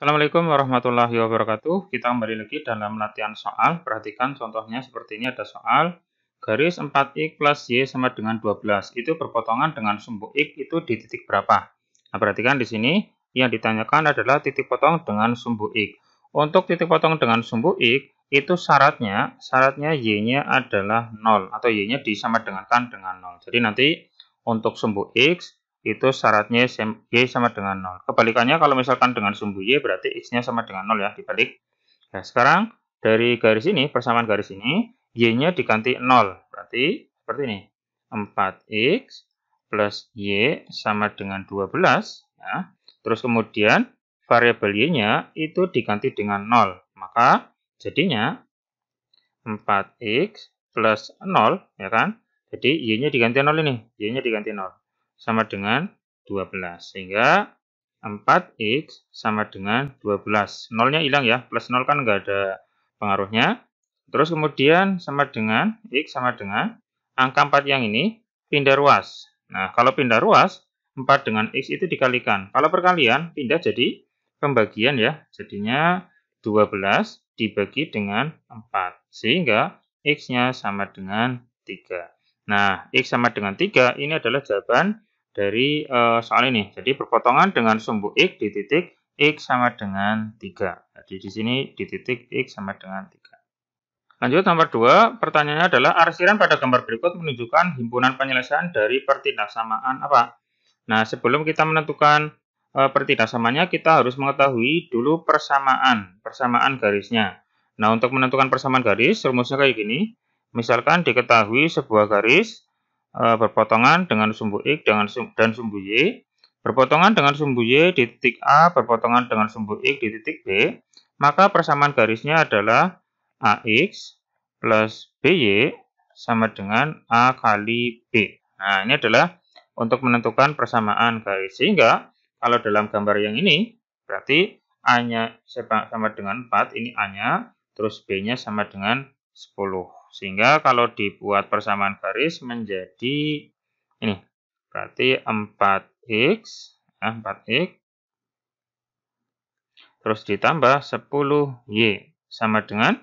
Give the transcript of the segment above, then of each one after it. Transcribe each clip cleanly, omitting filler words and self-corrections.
Assalamualaikum warahmatullahi wabarakatuh. Kita kembali lagi dalam latihan soal. Perhatikan contohnya seperti ini, ada soal garis 4x plus y sama dengan 12. Itu berpotongan dengan sumbu x itu di titik berapa? Nah, perhatikan di sini yang ditanyakan adalah titik potong dengan sumbu x. Untuk titik potong dengan sumbu x itu syaratnya y-nya adalah 0 atau y-nya disamadengankan dengan 0. Jadi nanti untuk sumbu x itu syaratnya y sama dengan 0. Kebalikannya kalau misalkan dengan sumbu y berarti x-nya sama dengan 0 ya, dibalik. Nah, sekarang dari garis ini, persamaan garis ini, y-nya diganti 0. Berarti seperti ini. 4x plus y sama dengan 12. Ya. Terus kemudian variabel y-nya itu diganti dengan 0. Maka jadinya 4x plus 0, ya kan? Jadi y-nya diganti 0 ini, y-nya diganti 0. Sama dengan 12. Sehingga 4x sama dengan 12. 0-nya hilang ya, plus 0 kan nggak ada pengaruhnya. Terus kemudian sama dengan x sama dengan angka 4 yang ini pindah ruas. Nah, kalau pindah ruas, 4 dengan x itu dikalikan. Kalau perkalian, pindah jadi pembagian ya. Jadinya 12 dibagi dengan 4. Sehingga x-nya sama dengan 3. Nah, x sama dengan 3 ini adalah jawaban dari soal ini. Jadi berpotongan dengan sumbu x di titik x sama dengan 3. Jadi di sini di titik x sama dengan 3. Lanjut nomor 2, pertanyaannya adalah arsiran pada gambar berikut menunjukkan himpunan penyelesaian dari pertidaksamaan apa? Nah, sebelum kita menentukan pertidaksamaannya, kita harus mengetahui dulu persamaan garisnya. Nah, untuk menentukan persamaan garis, rumusnya kayak gini. Misalkan diketahui sebuah garis berpotongan dengan sumbu x dan sumbu y, berpotongan dengan sumbu y di titik A, berpotongan dengan sumbu x di titik B, maka persamaan garisnya adalah AX plus BY sama dengan A kali B. Nah, ini adalah untuk menentukan persamaan garis. Sehingga kalau dalam gambar yang ini, berarti A-nya sama dengan 4, ini A-nya, terus B-nya sama dengan 10. Sehingga kalau dibuat persamaan garis menjadi ini, berarti 4x, ya, 4x, terus ditambah 10y, sama dengan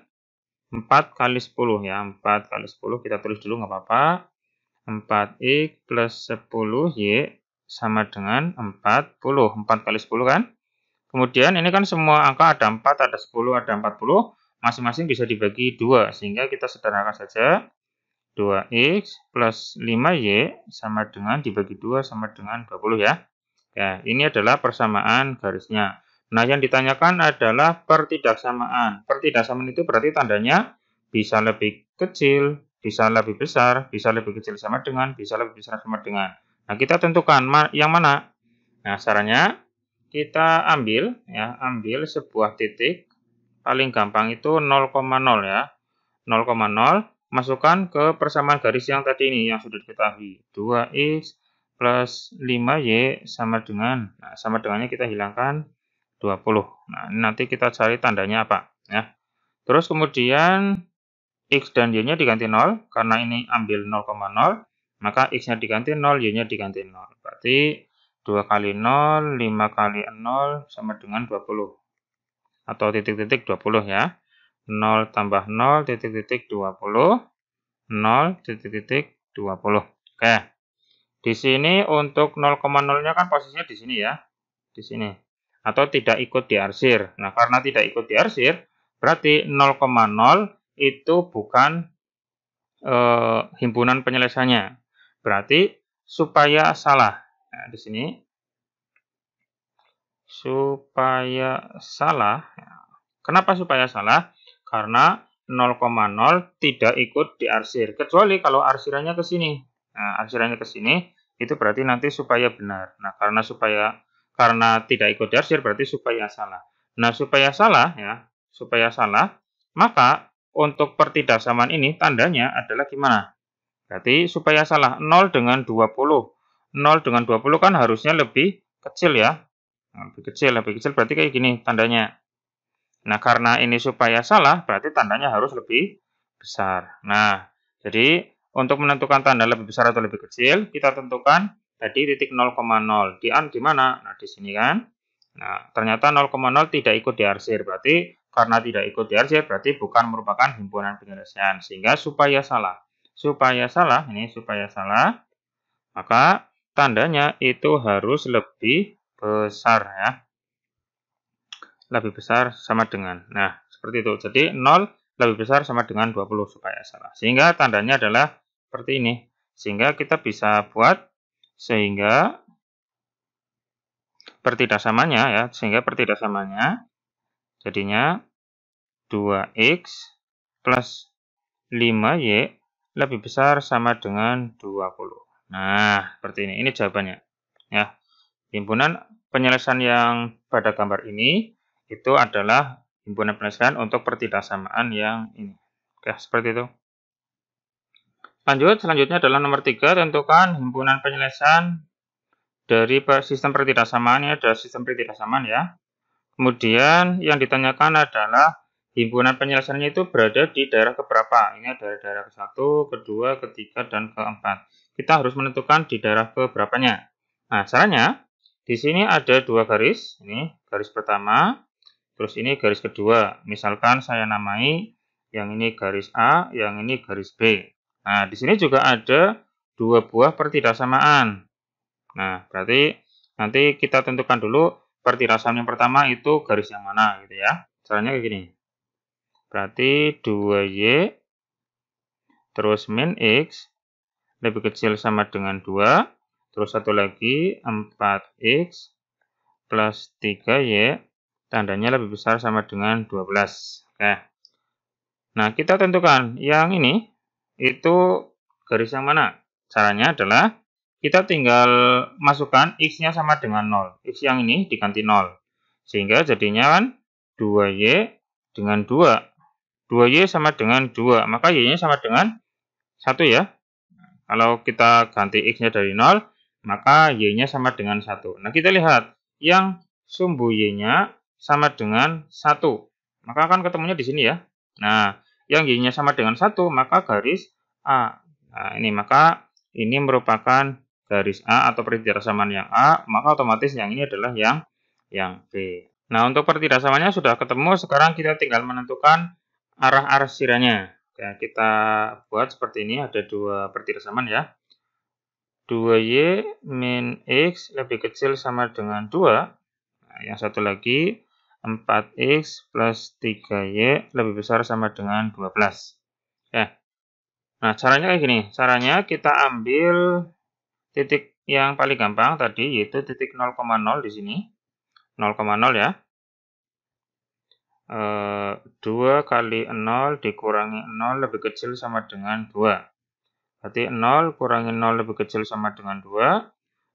4 kali 10 ya, 4 kali 10 kita tulis dulu nggak apa-apa. 4x plus 10y sama dengan 40. 4 kali 10 kan? Kemudian ini kan semua angka ada 4, ada 10, ada 40. Masing-masing bisa dibagi 2. Sehingga kita sederhanakan saja. 2x plus 5y sama dengan dibagi 2 sama dengan 20 ya. Ya, ini adalah persamaan garisnya. Nah, yang ditanyakan adalah pertidaksamaan. Pertidaksamaan itu berarti tandanya bisa lebih kecil, bisa lebih besar, bisa lebih kecil sama dengan, bisa lebih besar sama dengan. Nah, kita tentukan yang mana. Nah, caranya kita ambil sebuah titik, paling gampang itu 0,0 ya. 0,0, masukkan ke persamaan garis yang tadi ini yang sudah diketahui. 2x plus 5y sama dengan, nah, sama dengannya kita hilangkan 20. Nah, nanti kita cari tandanya apa ya. Terus kemudian x dan y-nya diganti 0, karena ini ambil 0,0, maka x-nya diganti 0, y-nya diganti 0. Berarti 2 kali 0, 5 kali 0 sama dengan 20. Atau titik-titik 20 ya. 0 tambah 0, titik-titik 20, 0, titik-titik 20. Oke. Di sini untuk 0,0-nya kan posisinya di sini ya. Di sini. Atau tidak ikut diarsir. Nah, karena tidak ikut diarsir, berarti 0,0 itu bukan himpunan penyelesaiannya. Berarti supaya salah. Nah, di sini. Supaya salah. Kenapa supaya salah? Karena 0,0 tidak ikut diarsir. Kecuali kalau arsirannya ke sini. Nah, arsirannya ke sini, itu berarti nanti supaya benar. Nah, karena tidak ikut diarsir berarti supaya salah. Nah, supaya salah ya, maka untuk pertidaksamaan ini tandanya adalah gimana? Berarti supaya salah 0 dengan 20. 0 dengan 20 kan harusnya lebih kecil ya. Nah, lebih kecil berarti kayak gini tandanya. Nah, karena ini supaya salah, berarti tandanya harus lebih besar. Nah, jadi untuk menentukan tanda lebih besar atau lebih kecil, kita tentukan tadi titik 0,0. Di mana? Nah, di sini kan. Nah, ternyata 0,0 tidak ikut diarsir. Berarti karena tidak ikut diarsir berarti bukan merupakan himpunan penyelesaian. Sehingga supaya salah, maka tandanya itu harus lebih besar ya. Lebih besar sama dengan. Nah, seperti itu. Jadi 0 lebih besar sama dengan 20 supaya salah. Sehingga tandanya adalah seperti ini. Sehingga kita bisa buat sehingga pertidasamanya ya, jadinya 2x plus 5y lebih besar sama dengan 20. Nah, seperti ini. Ini jawabannya. Ya. Himpunan penyelesaian yang pada gambar ini itu adalah himpunan penyelesaian untuk pertidaksamaan yang ini. Oke, seperti itu. Selanjutnya adalah nomor 3, tentukan himpunan penyelesaian dari sistem pertidaksamaan. Ini adalah sistem pertidaksamaan ya. Kemudian yang ditanyakan adalah himpunan penyelesaiannya itu berada di daerah keberapa. Ini ada daerah ke-1, kedua, ketiga, dan keempat. Kita harus menentukan di daerah keberapanya. Nah, caranya di sini ada dua garis. Ini garis pertama, terus ini garis kedua. Misalkan saya namai yang ini garis A, yang ini garis B. Nah, di sini juga ada dua buah pertidaksamaan. Nah, berarti nanti kita tentukan dulu pertidaksamaan yang pertama itu garis yang mana gitu ya. Caranya kayak gini. Berarti 2y terus min x lebih kecil sama dengan 2. Terus satu lagi 4x plus 3y tandanya lebih besar sama dengan 12. Oke. Nah, kita tentukan yang ini itu garis yang mana. Caranya adalah kita tinggal masukkan x-nya sama dengan 0. X yang ini diganti 0. Sehingga jadinya kan 2y dengan 2. 2y sama dengan 2. Maka y-nya sama dengan 1 ya. Kalau kita ganti x-nya dari 0, maka y-nya sama dengan 1. Nah, kita lihat yang sumbu y-nya sama dengan 1. Maka akan ketemunya di sini ya. Nah, yang y-nya sama dengan 1, maka garis A. Nah, maka ini merupakan garis A atau pertidaksamaan yang A, maka otomatis yang ini adalah yang B. Nah, untuk pertidaksamaannya sudah ketemu, sekarang kita tinggal menentukan arah arsirannya. Oke, kita buat seperti ini, ada dua pertidaksamaan ya. 2y min x lebih kecil sama dengan 2. Nah, yang satu lagi 4x plus 3y lebih besar sama dengan 12. Ya. Nah, caranya kayak gini. Caranya kita ambil titik yang paling gampang tadi, yaitu titik 0,0 di sini. 0,0 ya. 2 kali 0 dikurangi 0 lebih kecil sama dengan 2. Berarti 0 kurangi 0 lebih kecil sama dengan 2.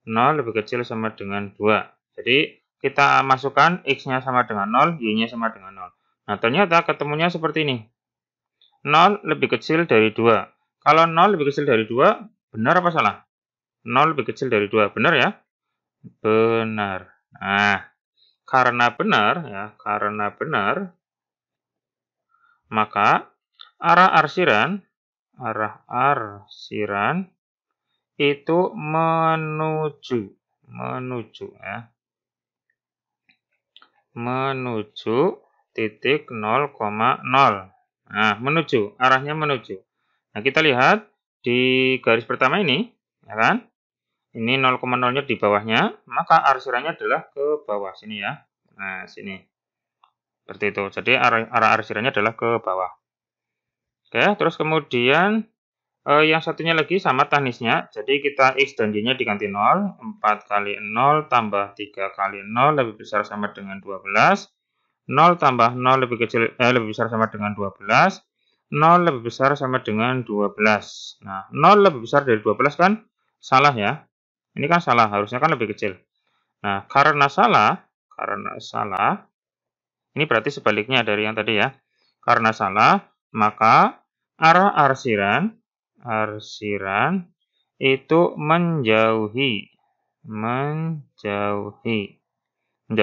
0 lebih kecil sama dengan 2. Jadi kita masukkan x-nya sama dengan 0, y-nya sama dengan 0. Nah, ternyata ketemunya seperti ini. 0 lebih kecil dari 2. Kalau 0 lebih kecil dari 2, benar apa salah? 0 lebih kecil dari 2, benar ya? Benar. Nah, karena benar, maka arah arsiran itu menuju titik 0,0. Nah, arahnya menuju. Nah, kita lihat di garis pertama ini, ya kan? Ini 0,0-nya di bawahnya, maka arsirannya adalah ke bawah sini ya. Nah, sini. Seperti itu. Jadi arah arsirannya adalah ke bawah. Oke, terus kemudian yang satunya lagi sama teknisnya. Jadi kita x dan y-nya diganti 0. 4 kali 0 tambah 3 kali 0 lebih besar sama dengan 12. 0 tambah 0 lebih besar sama dengan 12. 0 lebih besar sama dengan 12. Nah, 0 lebih besar dari 12 kan salah ya. Ini kan salah, harusnya kan lebih kecil. Nah, karena salah, ini berarti sebaliknya dari yang tadi ya. Karena salah, maka arah arsiran itu menjauhi. Menjauhi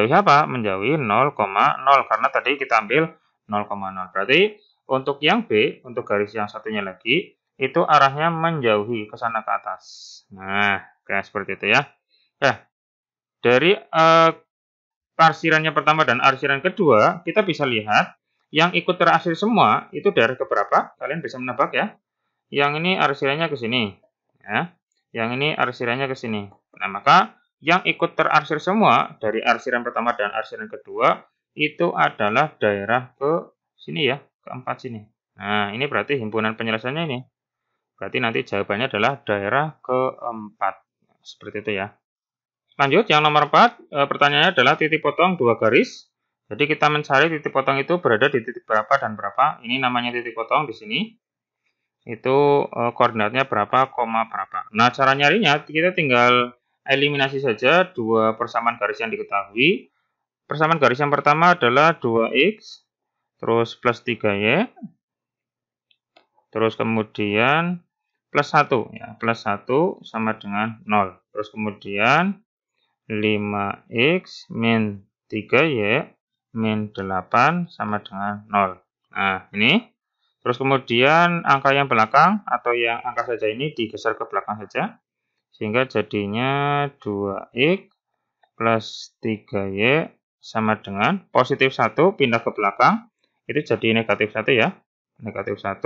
apa? Menjauhi 0,0 karena tadi kita ambil 0,0. Berarti untuk yang B, untuk garis yang satunya lagi, itu arahnya menjauhi ke sana ke atas. Nah, kayak seperti itu ya. Nah, dari arsirannya pertama dan arsiran kedua, kita bisa lihat yang ikut terarsir semua itu daerah keberapa? Kalian bisa menebak ya. Yang ini arsirannya ke sini, ya. Yang ini arsirannya ke sini. Nah, maka yang ikut terarsir semua dari arsiran pertama dan arsiran kedua itu adalah daerah ke sini ya, keempat sini. Nah, ini berarti himpunan penyelesaiannya ini. Berarti nanti jawabannya adalah daerah keempat. Seperti itu ya. Lanjut, yang nomor 4, pertanyaannya adalah titik potong 2 garis. Jadi kita mencari titik potong itu berada di titik berapa dan berapa. Ini namanya titik potong di sini. Itu koordinatnya berapa, koma berapa. Nah, cara nyarinya kita tinggal eliminasi saja dua persamaan garis yang diketahui. Persamaan garis yang pertama adalah 2x, terus plus 3y, terus kemudian plus 1. Ya, plus 1 sama dengan 0. Terus kemudian 5x min 3y min 8 sama dengan 0. Nah, ini. Terus kemudian angka yang belakang atau yang angka saja ini digeser ke belakang saja. Sehingga jadinya 2x plus 3y sama dengan positif 1 pindah ke belakang. Itu jadi negatif 1 ya. Negatif 1.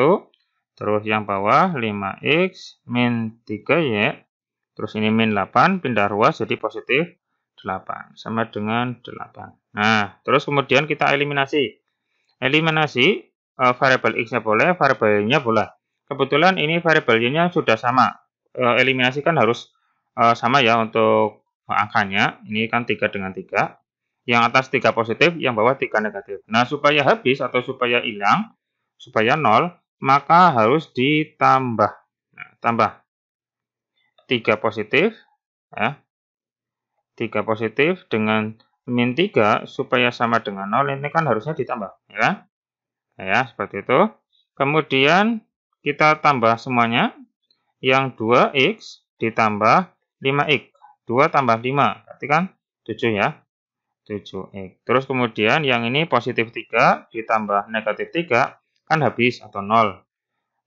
Terus yang bawah 5x min 3y. Terus ini min 8 pindah ruas jadi positif 8 sama dengan 8. Nah, terus kemudian kita eliminasi. Eliminasi variabel x-nya boleh, variabel y-nya boleh. Kebetulan ini variabel y-nya sudah sama. Eliminasi kan harus sama ya untuk angkanya. Ini kan 3 dengan 3. Yang atas 3 positif, yang bawah 3 negatif. Nah, supaya habis atau supaya hilang, supaya 0, maka harus ditambah. Nah, tambah 3 positif, ya. 3 positif dengan min 3 supaya sama dengan 0, ini kan harusnya ditambah, ya kan? Ya, seperti itu. Kemudian kita tambah semuanya. Yang 2x ditambah 5x. 2 tambah 5, berarti kan 7 ya. 7x. Terus kemudian yang ini positif 3 ditambah negatif 3, kan habis atau 0.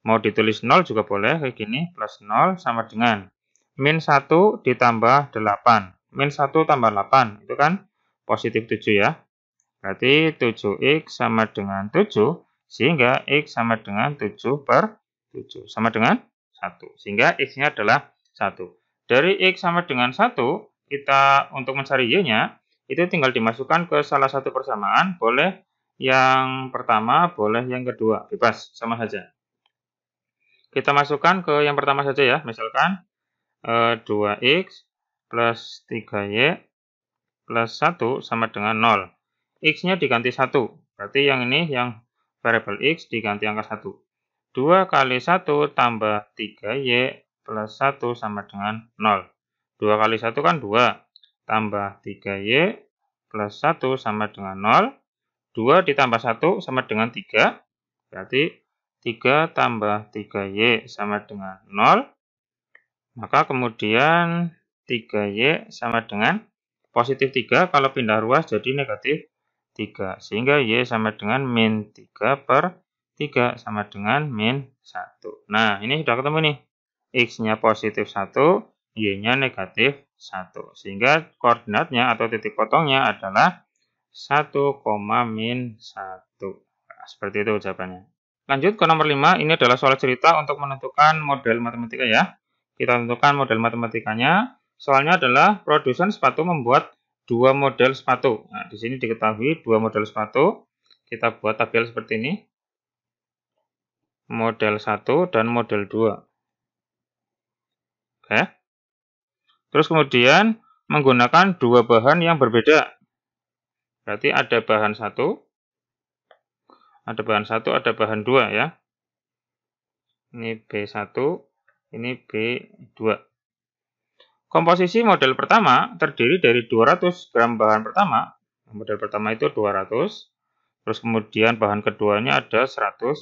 Mau ditulis 0 juga boleh, kayak gini. Plus 0 sama dengan min 1 ditambah 8. Min 1 tambah 8, itu kan positif 7 ya. Berarti 7x sama dengan 7, sehingga x sama dengan 7 per 7. Sama dengan 1. Sehingga x-nya adalah 1. Dari x sama dengan 1, kita untuk mencari y-nya, itu tinggal dimasukkan ke salah satu persamaan. Boleh yang pertama, boleh yang kedua. Bebas, sama saja. Kita masukkan ke yang pertama saja ya. Misalkan 2x plus 3y plus 1 sama dengan 0. X-nya diganti 1. Berarti yang ini yang variabel X diganti angka 1. 2 kali 1 tambah 3Y plus 1 sama dengan 0. 2 kali 1 kan 2. Tambah 3Y plus 1 sama dengan 0. 2 ditambah 1 sama dengan 3. Berarti 3 tambah 3Y sama dengan 0. Maka kemudian 3Y sama dengan positif 3. Kalau pindah ruas jadi negatif 3. Sehingga Y sama dengan min 3 per 3 sama dengan min 1. Nah, ini sudah ketemu nih. X-nya positif 1, Y-nya negatif 1. Sehingga koordinatnya atau titik potongnya adalah 1, min 1. Nah, seperti itu jawabannya. Lanjut ke nomor 5. Ini adalah soal cerita untuk menentukan model matematika ya. Kita tentukan model matematikanya. Soalnya adalah produsen sepatu membuat 2 model sepatu. Nah, di sini diketahui 2 model sepatu. Kita buat tabel seperti ini. Model 1 dan model 2. Oke. Terus kemudian menggunakan 2 bahan yang berbeda. Berarti ada bahan 1, ada bahan 1, ada bahan 2 ya. Ini B1, ini B2. Komposisi model pertama terdiri dari 200 gram bahan pertama. Model pertama itu 200. Terus kemudian bahan keduanya ada 150.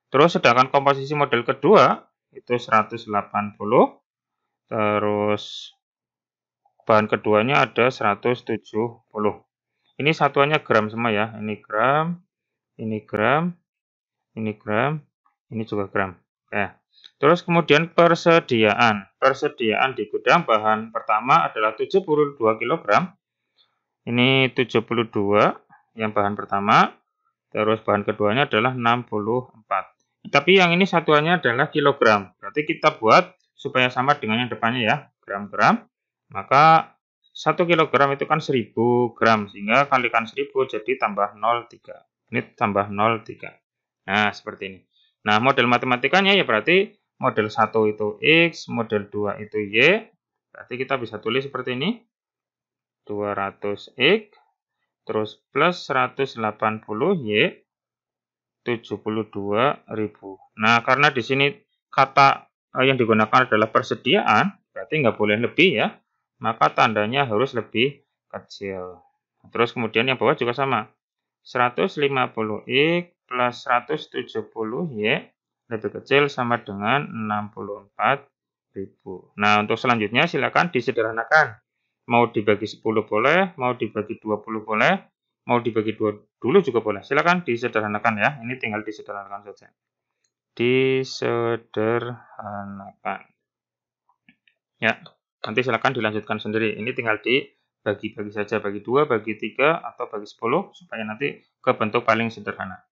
Terus sedangkan komposisi model kedua itu 180. Terus bahan keduanya ada 170. Ini satuannya gram semua ya. Ini gram, ini gram, ini gram, ini juga gram. Ya. Terus kemudian persediaan. Persediaan di gudang bahan pertama adalah 72 kg. Ini 72 yang bahan pertama. Terus bahan keduanya adalah 64. Tapi yang ini satuannya adalah kilogram. Berarti kita buat supaya sama dengan yang depannya ya, gram-gram. Maka 1 kilogram itu kan 1000 gram. Sehingga kalikan 1000 jadi tambah 0,3. Ini tambah 0,3. Nah, seperti ini. Nah, model matematikanya ya berarti model 1 itu X, model 2 itu Y. Berarti kita bisa tulis seperti ini. 200X. Terus plus 180 Y 72.000. Nah, karena di sini kata yang digunakan adalah persediaan, berarti nggak boleh lebih ya, maka tandanya harus lebih kecil. Terus kemudian yang bawah juga sama. 150X plus 170Y lebih kecil sama dengan 64.000. Nah, untuk selanjutnya silakan disederhanakan. Mau dibagi 10 boleh, mau dibagi 20 boleh, mau dibagi 2 dulu juga boleh. Silakan disederhanakan ya. Ini tinggal disederhanakan saja. Disederhanakan. Ya, nanti silakan dilanjutkan sendiri. Ini tinggal dibagi-bagi saja, bagi 2, bagi 3, atau bagi 10, supaya nanti ke bentuk paling sederhana.